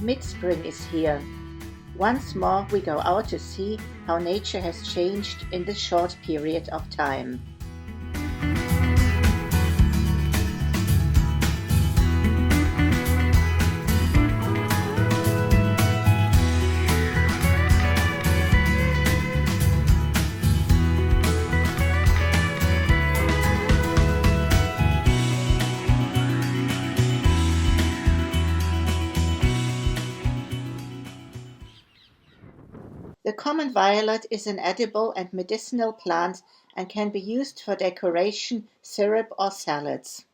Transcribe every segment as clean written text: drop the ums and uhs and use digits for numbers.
Mid-spring is here. Once more we go out to see how nature has changed in this short period of time. The common violet is an edible and medicinal plant and can be used for decoration, syrup or salads.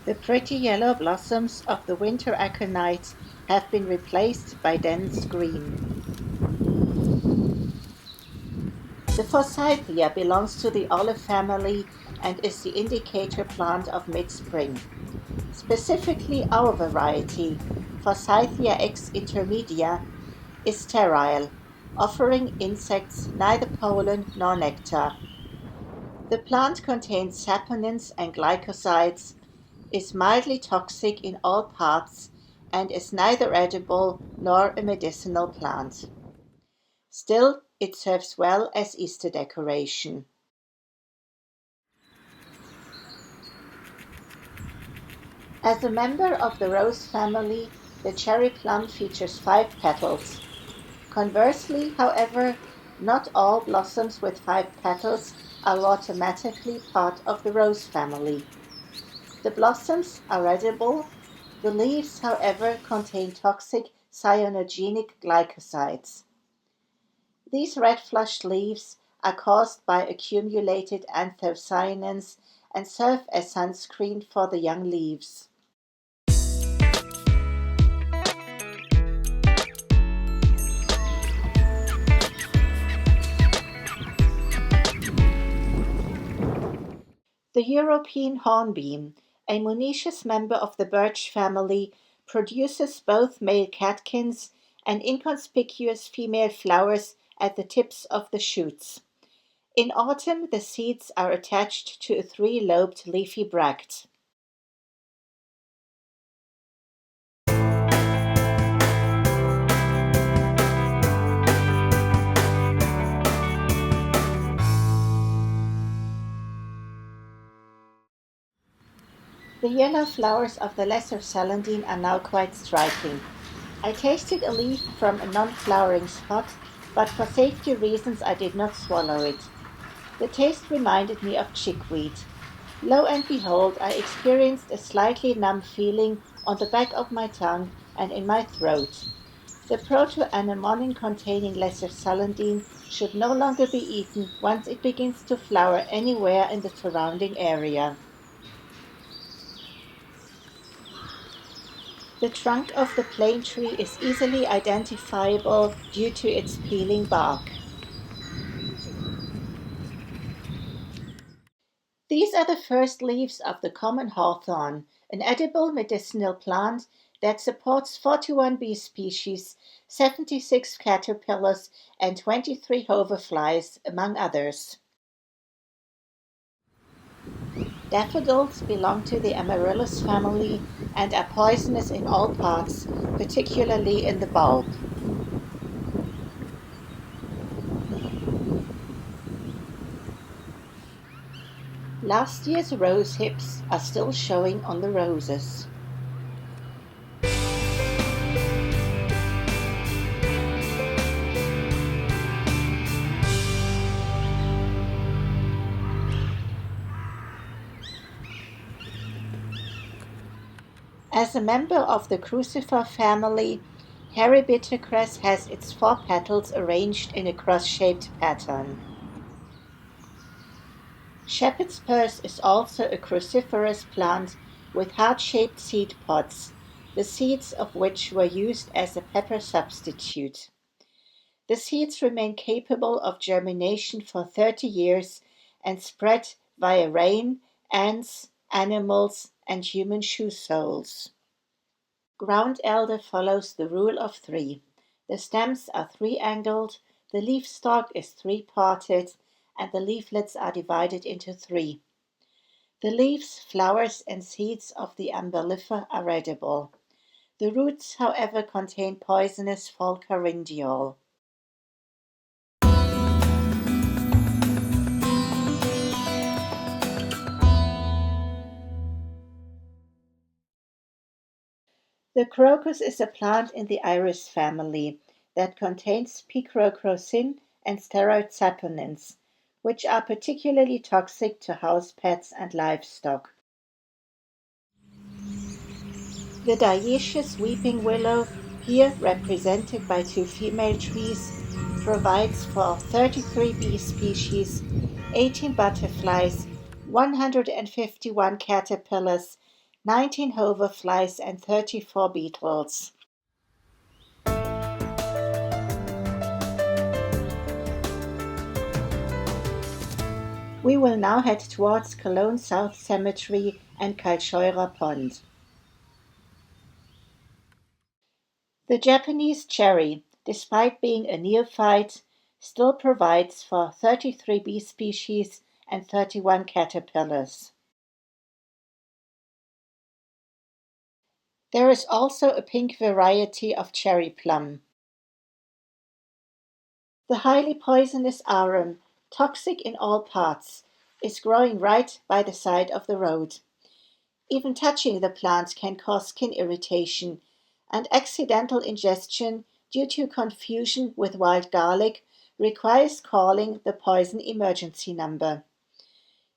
The pretty yellow blossoms of the winter aconite have been replaced by dense green. The Forsythia belongs to the olive family and is the indicator plant of mid-spring. Specifically our variety, Forsythia x intermedia, is sterile, offering insects neither pollen nor nectar. The plant contains saponins and glycosides, is mildly toxic in all parts, and is neither edible nor a medicinal plant. Still, it serves well as Easter decoration. As a member of the rose family, the cherry plum features 5 petals. Conversely, however, not all blossoms with 5 petals are automatically part of the rose family. The blossoms are edible. The leaves, however, contain toxic cyanogenic glycosides. These red-flushed leaves are caused by accumulated anthocyanins and serve as sunscreen for the young leaves. The European hornbeam, a monoecious member of the birch family, produces both male catkins and inconspicuous female flowers at the tips of the shoots. In autumn, the seeds are attached to a 3-lobed leafy bract. The yellow flowers of the lesser celandine are now quite striking. I tasted a leaf from a non-flowering spot, but for safety reasons I did not swallow it. The taste reminded me of chickweed. Lo and behold, I experienced a slightly numb feeling on the back of my tongue and in my throat. The protoanemonin containing lesser celandine should no longer be eaten once it begins to flower anywhere in the surrounding area. The trunk of the plane tree is easily identifiable due to its peeling bark. These are the first leaves of the common hawthorn, an edible medicinal plant that supports 41 bee species, 76 caterpillars, and 23 hoverflies, among others. Daffodils belong to the amaryllis family and are poisonous in all parts, particularly in the bulb. Last year's rose hips are still showing on the roses. As a member of the crucifer family, hairy bittercress has its 4 petals arranged in a cross-shaped pattern. Shepherd's purse is also a cruciferous plant with heart-shaped seed pods, the seeds of which were used as a pepper substitute. The seeds remain capable of germination for 30 years and spread via rain, ants, animals, and human shoe soles. Ground elder follows the rule of 3. The stems are 3-angled, the leaf stalk is 3-parted, and the leaflets are divided into 3. The leaves, flowers, and seeds of the umbellifer are edible. The roots, however, contain poisonous falcarindiol. The crocus is a plant in the iris family that contains picrocrosin and sterile saponins, which are particularly toxic to house pets and livestock. The dioecious weeping willow, here represented by two female trees, provides for 33 bee species, 18 butterflies, 151 caterpillars, 19 hoverflies, and 34 beetles. We will now head towards Cologne South Cemetery and Kalchoira Pond. The Japanese cherry, despite being a neophyte, still provides for 33 bee species and 31 caterpillars. There is also a pink variety of cherry plum. The highly poisonous arum, toxic in all parts, is growing right by the side of the road. Even touching the plant can cause skin irritation, and accidental ingestion due to confusion with wild garlic requires calling the poison emergency number.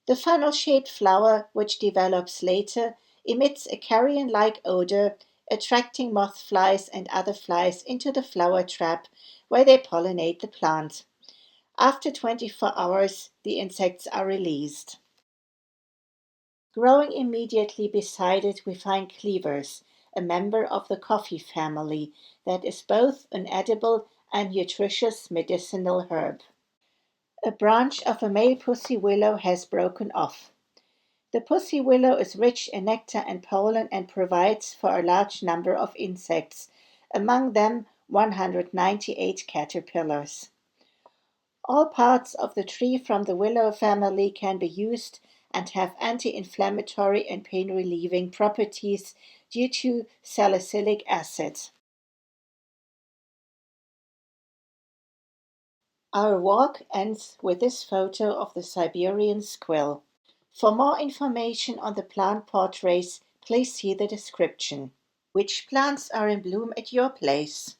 The funnel-shaped flower, which develops later, emits a carrion-like odor, attracting moth flies and other flies into the flower trap where they pollinate the plant. After 24 hours, the insects are released. Growing immediately beside it we find cleavers, a member of the coffee family that is both an edible and nutritious medicinal herb. A branch of a male pussy willow has broken off. The pussy willow is rich in nectar and pollen and provides for a large number of insects, among them 198 caterpillars. All parts of the tree from the willow family can be used and have anti-inflammatory and pain-relieving properties due to salicylic acid. Our walk ends with this photo of the Siberian squill. For more information on the plant portraits, please see the description. Which plants are in bloom at your place?